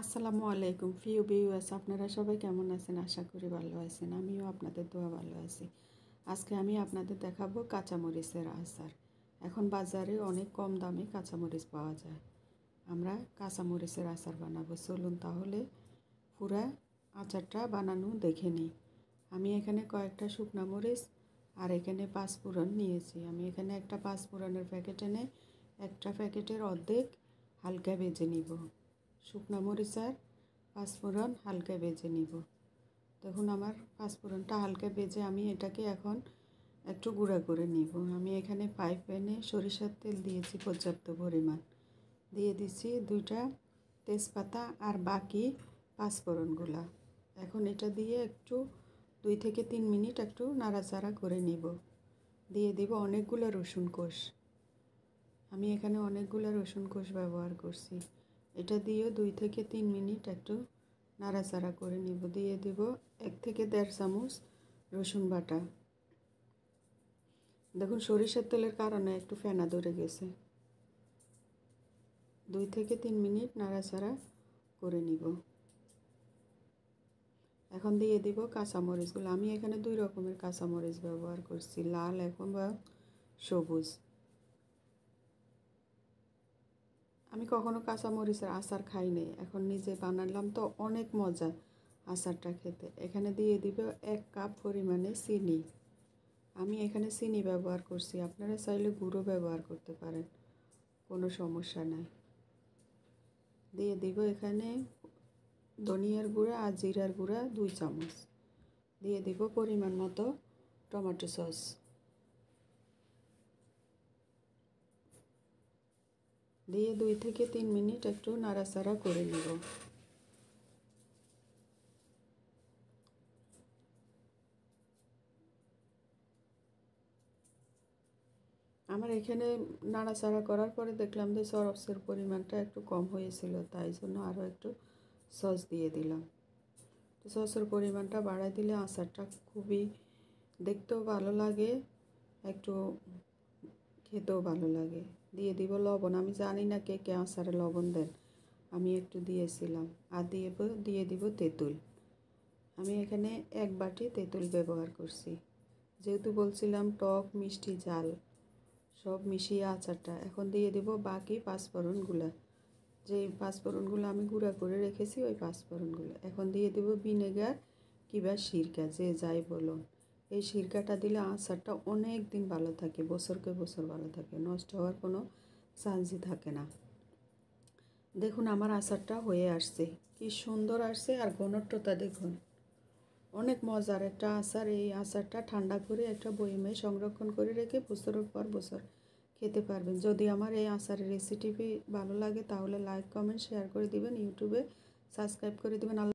আসসালামু আলাইকুম প্রিয় ভিউয়ার্স, আপনারা সবাই কেমন আছেন? আশা করি ভালো আছেন। আমিও আপনাদের দোয়া ভালো আছি। আজকে আমি আপনাদের দেখাবো কাঁচামরিচের আচার। এখন বাজারে অনেক কম দামে কাঁচামরিচ পাওয়া যায়। আমরা কাঁচামরিচের আচার বানাবো। চলুন তাহলে পুরা আচারটা বানানো দেখে নিই। আমি এখানে কয়েকটা শুকনো মরিচ আর এখানে পাঁচফোড়ন নিয়েছি। আমি এখানে একটা পাঁচফোড়নের প্যাকেট এনে একটা প্যাকেটের অর্ধেক হালকা ভেজে নিব। শুকনো মরিচ আর পাঁচফোড়ন হালকা ভেজে নিব। দেখুন আমার পাঁচফোড়নটা হালকা ভেজে আমি এটাকে এখন একটু গুঁড়া করে নিব। আমি এখানে ফ্রাই প্যানে সরিষার তেল দিয়েছি পর্যাপ্ত পরিমাণ, দিয়ে দিচ্ছি 2টা তেজপাতা আর বাকি পাঁচফোড়নগুলা। এখন এটা দিয়ে একটু 2 থেকে 3 মিনিট একটু নাড়াচাড়া করে নিব। দিয়ে দিব অনেকগুলো রসুন কোষ। আমি এখানে অনেকগুলো রসুন কোষ ব্যবহার করছি। এটা দিয়েও 2 থেকে 3 মিনিট একটু নাড়াচাড়া করে নিব। দিয়ে দিব 1 থেকে 1.5 চামচ রসুন বাটা। দেখুন সরিষার তেলের কারণে একটু ফেনা ধরে গেছে। 2 থেকে 3 মিনিট নাড়াচাড়া করে নিব। এখন দিয়ে দিব কাঁচামরিচগুলো। আমি এখানে 2 রকমের কাঁচামরিচ ব্যবহার করছি, লাল এবং সবুজ। আমি কখনো কাঁচামরিচের আচার খাই নাই, এখন নিজে বানালাম তো অনেক মজা আচারটা খেতে। এখানে দিয়ে দিব 1 কাপ পরিমাণে চিনি। আমি এখানে চিনি ব্যবহার করছি, আপনারা চাইলে গুঁড়ো ব্যবহার করতে পারেন, কোনো সমস্যা নাই। দিয়ে দিব এখানে ধনিয়ার গুঁড়া আর জিরার গুঁড়া 2 চামচ। দিয়ে দিব পরিমাণ মতো টমেটো সস। দিয়ে 2 থেকে 3 মিনিট একটু নাড়াচাড়া করে নেব। আমার এখানে নাড়াচাড়া করার পরে দেখলাম যে সসের পরিমাণটা একটু কম হয়েছিল, তাই জন্য আরও একটু সস দিয়ে দিলাম। তো সসের পরিমাণটা বাড়াই দিলে আচারটা খুবই দেখতেও ভালো লাগে, একটু খেতেও ভালো লাগে। দিয়ে দিব লবণ। আমি জানি না কে কে আচারে লবণ দেন, আমি একটু দিয়েছিলাম। আর দিয়ে দিব তেঁতুল। আমি এখানে 1 বাটি তেঁতুল ব্যবহার করছি, যেহেতু বলছিলাম টক মিষ্টি ঝাল সব মিশিয়ে আচারটা। এখন দিয়ে দিব বাকি পাঁচফোড়নগুলো, যে পাঁচফোড়নগুলো আমি গুঁড়া করে রেখেছি ওই পাঁচফোড়নগুলো। এখন দিয়ে দিব ভিনেগার কিংবা সিরকা, যে যাই বলুন। এই সিরকাটা দিলে আচারটা অনেক দিন ভালো থাকে, বছরকে বছর ভালো থাকে, নষ্ট হওয়ার কোনো চান্সই থাকে না। দেখুন আমার আচারটা হয়ে আসছে, কি সুন্দর আসছে, আর ঘনত্বটা দেখুন, অনেক মজার একটা আচার। এই আচারটা ঠান্ডা করে একটা বয়মে সংরক্ষণ করে রেখে বছরের পর বছর খেতে পারবেন। যদি আমার এই আচারের রেসিপি ভালো লাগে তাহলে লাইক কমেন্ট শেয়ার করে দিবেন, ইউটিউবে সাবস্ক্রাইব করে দিবেন।